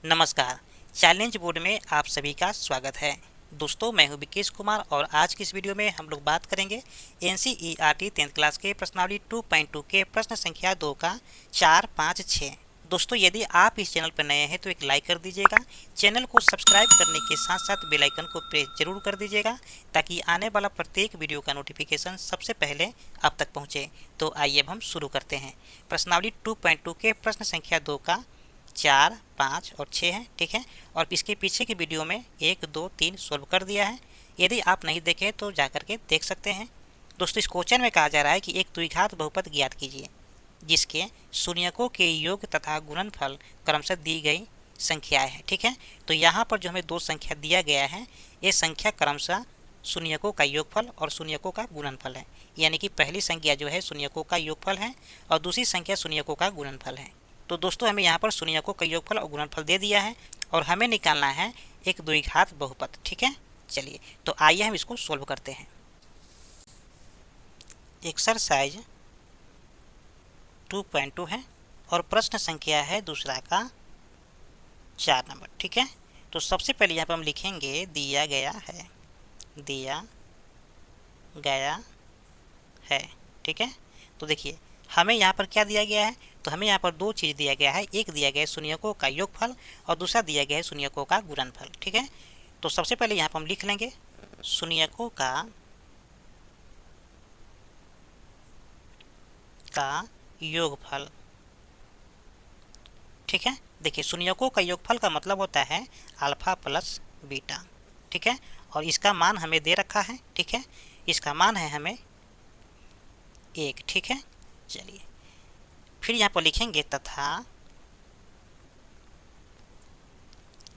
नमस्कार। Challenge board में आप सभी का स्वागत है। दोस्तों, मैं हूं विकेश कुमार और आज की इस वीडियो में हम लोग बात करेंगे एनसीईआरटी 10th क्लास के प्रश्नावली 2.2 के प्रश्न संख्या 2 का 4, 5, 6। दोस्तों, यदि आप इस चैनल पर नए हैं तो एक लाइक कर दीजिएगा। चैनल को सब्सक्राइब करने के साथ साथ बेल आइकन को प्रेस जरूर कर दीजिएगा ताकि आने वाला प्रत्येक वीडियो का नोटिफिकेशन सबसे पहले आप तक पहुंचे। तो आइए अब हम शुरू करते हैं। प्रश्नावली 2.2 के प्रश्न संख्या 2 का 4, 5 और 6 है, ठीक है। और इसके पीछे की वीडियो में 1, 2, 3 सोल्व कर दिया है। यदि आप नहीं देखें तो जा करके देख सकते हैं। दोस्तों, इस क्वेश्चन में कहा जा रहा है कि एक द्विघात बहुपद ज्ञात कीजिए जिसके शून्यकों के योग तथा गुणनफल क्रमशः दी गई संख्याएं हैं, ठीक है। तो यहाँ पर जो हमें दो संख्या दिया गया है, ये संख्या क्रमशः शून्यकों का योगफल और शून्यकों का गुणनफल है। यानी कि पहली संख्या जो है शून्यकों का योगफल है और दूसरी संख्या शून्यकों का गुणनफल है। तो दोस्तों, हमें यहाँ पर शून्यकों का योगफल और गुणनफल दे दिया है और हमें निकालना है एक द्विघात बहुपद, ठीक है। चलिए, तो आइए हम इसको सोल्व करते हैं। एक्सरसाइज 2.2 है और प्रश्न संख्या है दूसरा का 4 नंबर, ठीक है। तो सबसे पहले यहाँ पर हम लिखेंगे दिया गया है, दिया गया है, ठीक है। तो देखिए, हमें यहाँ पर क्या दिया गया है, तो हमें यहाँ पर दो चीज़ दिया गया है। एक दिया गया है शून्यकों का योगफल और दूसरा दिया गया है शून्यकों का गुणनफल, ठीक है। तो सबसे पहले यहाँ पर हम लिख लेंगे शून्यकों का योगफल, ठीक है। देखिए, शून्यकों का योगफल का मतलब होता है अल्फा प्लस बीटा, ठीक है। और इसका मान हमें दे रखा है, ठीक है। इसका मान है हमें 1, ठीक है। चलिए, फिर यहाँ पर लिखेंगे तथा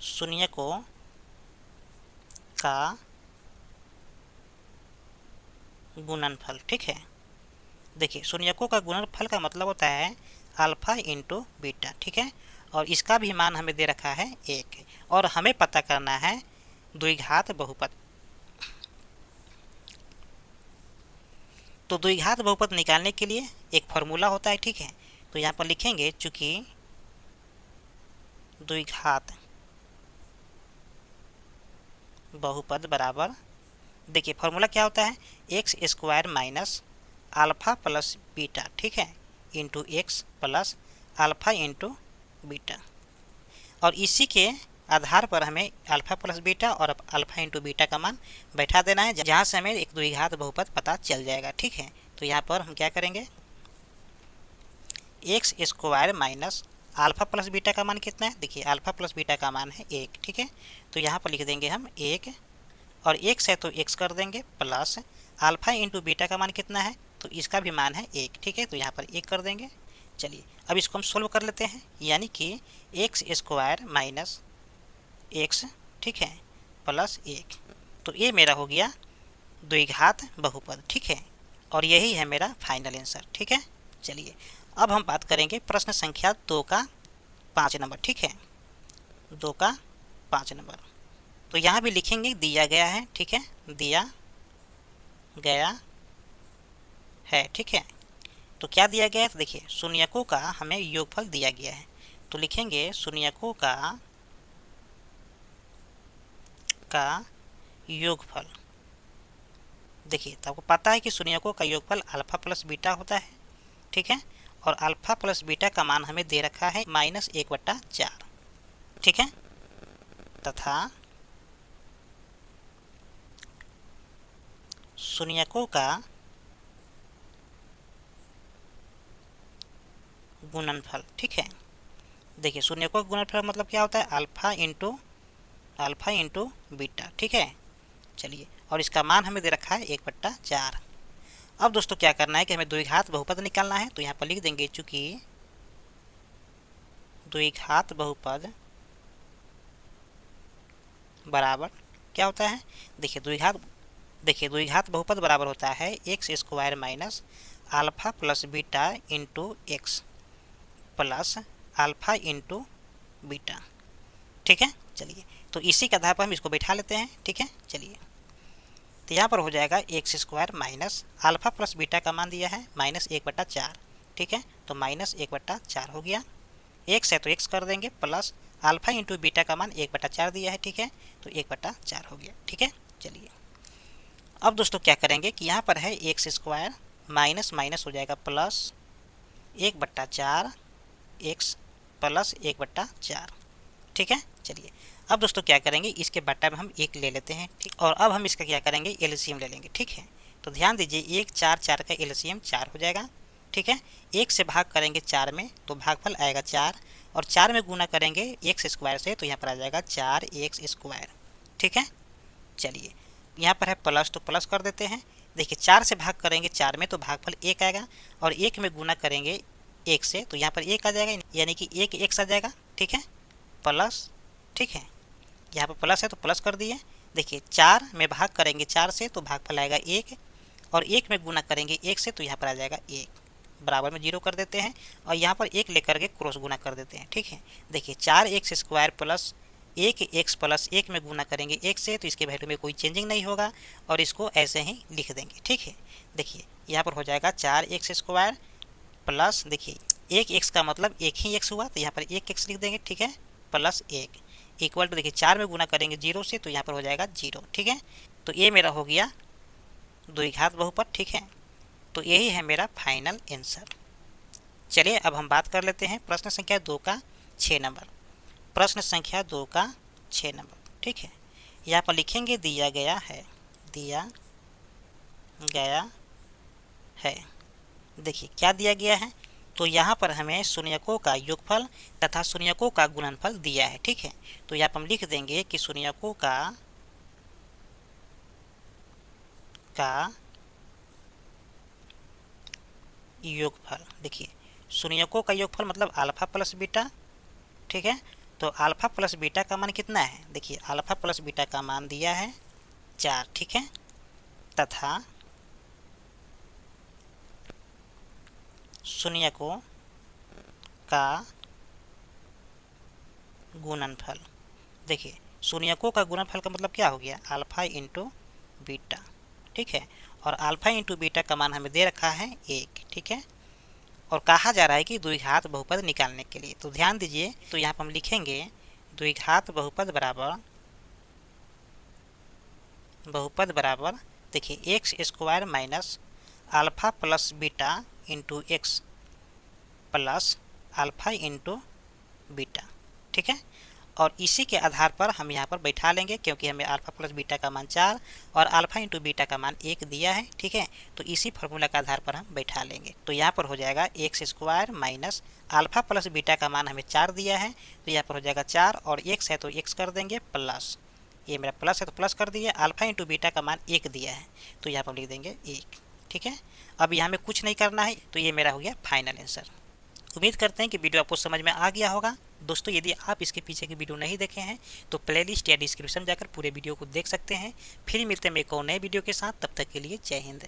शून्यकों का गुणनफल, ठीक है। देखिए, शून्यकों का गुणनफल का मतलब होता है अल्फा इंटू बीटा, ठीक है। और इसका भी मान हमें दे रखा है 1 और हमें पता करना है द्विघात बहुपद। तो द्विघात बहुपद निकालने के लिए एक फॉर्मूला होता है, ठीक है। तो यहाँ पर लिखेंगे चूंकि द्विघात बहुपद बराबर, देखिए फॉर्मूला क्या होता है, x square minus alpha plus beta, ठीक है, into x plus alpha into beta. और इसी के आधार पर हमें अल्फा प्लस बीटा और अल्फा इंटू बीटा का मान बैठा देना है, जहाँ से हमें एक द्विघात बहुपद पता चल जाएगा, ठीक है। तो यहाँ पर हम क्या करेंगे, x square minus alpha plus beta का मान कितना है, देखिए अल्फा प्लस बीटा का मान है 1, ठीक है। तो यहाँ पर लिख देंगे हम 1 और एक्स है तो एक्स कर देंगे प्लस अल्फा इंटू बीटा का मान कितना है, तो इसका भी मान है 1, ठीक है। तो यहाँ पर 1 कर देंगे। चलिए, अब इसको हम सोल्व कर लेते हैं, यानी कि एक्स स्क्वायर माइनस एक्स, ठीक है, प्लस 1। तो ये मेरा हो गया द्विघात बहुपद, ठीक है। और यही है मेरा फाइनल आंसर, ठीक है। चलिए, अब हम बात करेंगे प्रश्न संख्या 2 का 5 नंबर, ठीक है, 2 का 5 नंबर। तो यहाँ भी लिखेंगे दिया गया है, ठीक है, दिया गया है, ठीक है। तो क्या दिया गया है, तो देखिए शून्यकों का हमें योगफल दिया गया है। तो लिखेंगे शून्यकों का योगफल। देखिए, तो आपको पता है कि शून्यकों का योगफल अल्फा प्लस बीटा होता है, ठीक है। और अल्फा प्लस बीटा का मान हमें दे रखा है -1/4, ठीक है। तथा शून्यकों का गुणनफल, ठीक है। देखिए, शून्यकों का गुणनफल मतलब क्या होता है, अल्फा इंटू बीटा, ठीक है। चलिए, और इसका मान हमें दे रखा है 1/4। अब दोस्तों क्या करना है कि हमें द्विघात बहुपद निकालना है। तो यहाँ पर लिख देंगे चूंकि द्विघात बहुपद बराबर क्या होता है, देखिए द्विघात बहुपद बराबर होता है x square minus alpha plus beta into x plus alpha into beta, ठीक है। चलिए, तो इसी के आधार पर हम इसको बैठा लेते हैं, ठीक है। चलिए, तो यहाँ पर हो जाएगा x square minus alpha plus beta का मान दिया है -1/4, ठीक है। तो -1/4 हो गया। एक्स है तो एक्स कर देंगे प्लस अल्फा इंटू बीटा का मान 1/4 दिया है, ठीक है, तो 1/4 हो गया, ठीक है। चलिए अब दोस्तों क्या करेंगे कि यहाँ पर है एक्स स्क्वायर माइनस माइनस हो जाएगा प्लस 1/4 एक्स प्लस 1/4, ठीक है। चलिए अब दोस्तों क्या करेंगे, इसके बट्टा में हम 1 ले लेते हैं, ठीक। और अब हम इसका क्या करेंगे, एलसीएम ले लेंगे, ठीक है। तो ध्यान दीजिए 1 4 4 का एलसीएम 4 हो जाएगा, ठीक है। 1 से भाग करेंगे 4 में तो भागफल आएगा 4, और 4 में गुना करेंगे एक्स स्क्वायर से तो यहाँ पर आ जाएगा 4x स्क्वायर, ठीक है। चलिए यहाँ पर है प्लस तो प्लस कर देते हैं। देखिए 4 से भाग करेंगे 4 में तो भागफल 1 आएगा, और 1 में गुना करेंगे 1 से तो यहाँ पर 1 आ जाएगा, यानी कि 1 x आ जाएगा, ठीक है, प्लस, ठीक है। यहाँ पर प्लस है तो प्लस कर दिए। देखिए 4 में भाग करेंगे 4 से तो भागफल आएगा 1, और 1 में गुना करेंगे 1 से तो यहाँ पर आ जाएगा 1, बराबर में 0 कर देते हैं, और यहाँ पर 1 लेकर के क्रॉस गुना कर देते हैं, ठीक है। देखिए 4x square plus 1x plus 1 में गुना करेंगे 1 से तो इसके वैल्यू में कोई चेंजिंग नहीं होगा, और इसको ऐसे ही लिख देंगे, ठीक है। देखिए यहाँ पर हो जाएगा 4x स्क्वायर प्लस, देखिए 1x का मतलब 1 ही x हुआ तो यहाँ पर 1x लिख देंगे, ठीक है, प्लस 1 इक्वल टू, देखिए 4 में गुना करेंगे 0 से तो यहाँ पर हो जाएगा 0, ठीक है। तो ये मेरा हो गया द्विघात बहुपद, ठीक है। तो यही है मेरा फाइनल आंसर। चलिए अब हम बात कर लेते हैं प्रश्न संख्या 2 का 6 नंबर। प्रश्न संख्या 2 का 6 नंबर, ठीक है। यहाँ पर लिखेंगे दिया गया है, दिया गया है। देखिए क्या दिया गया है, तो यहाँ पर हमें शून्यकों का योगफल तथा शून्यकों का गुणनफल दिया है, ठीक है। तो यहाँ पर हम लिख देंगे कि शून्यकों का योगफल, देखिए शून्यकों का योगफल मतलब अल्फा प्लस बीटा, ठीक है। तो अल्फा प्लस बीटा का मान कितना है, देखिए अल्फा प्लस बीटा का मान दिया है 4, ठीक है, तथा शून्यकों का गुणनफल, देखिए शून्यकों का गुणनफल का मतलब क्या हो गया, अल्फा इंटू बीटा, ठीक है। और अल्फा इंटू बीटा का मान हमें दे रखा है 1, ठीक है। और कहा जा रहा है कि द्विघात बहुपद निकालने के लिए, तो ध्यान दीजिए, तो यहाँ पर हम लिखेंगे द्विघात बहुपद बराबर देखिए x square minus alpha plus beta into x plus alpha into beta, ठीक है। और इसी के आधार पर हम यहाँ पर बैठा लेंगे, क्योंकि हमें अल्फा प्लस बीटा का मान 4 और अल्फा इंटू बीटा का मान 1 दिया है, ठीक है। तो इसी फार्मूला के आधार पर हम बैठा लेंगे। तो यहाँ पर हो जाएगा x square minus alpha plus beta का मान हमें 4 दिया है, तो यहाँ पर हो जाएगा 4, और x है तो x कर देंगे प्लस, ये मेरा प्लस है तो प्लस कर दिए, अल्फा इंटू बीटा का मान 1 दिया है तो यहाँ पर लिख देंगे 1, ठीक है। अब यहाँ में कुछ नहीं करना है, तो ये मेरा हो गया फाइनल आंसर। उम्मीद करते हैं कि वीडियो आपको समझ में आ गया होगा। दोस्तों यदि आप इसके पीछे की वीडियो नहीं देखे हैं तो प्लेलिस्ट या डिस्क्रिप्शन जाकर पूरे वीडियो को देख सकते हैं। फिर मिलते हैं एक और नए वीडियो के साथ, तब तक के लिए जय हिंद।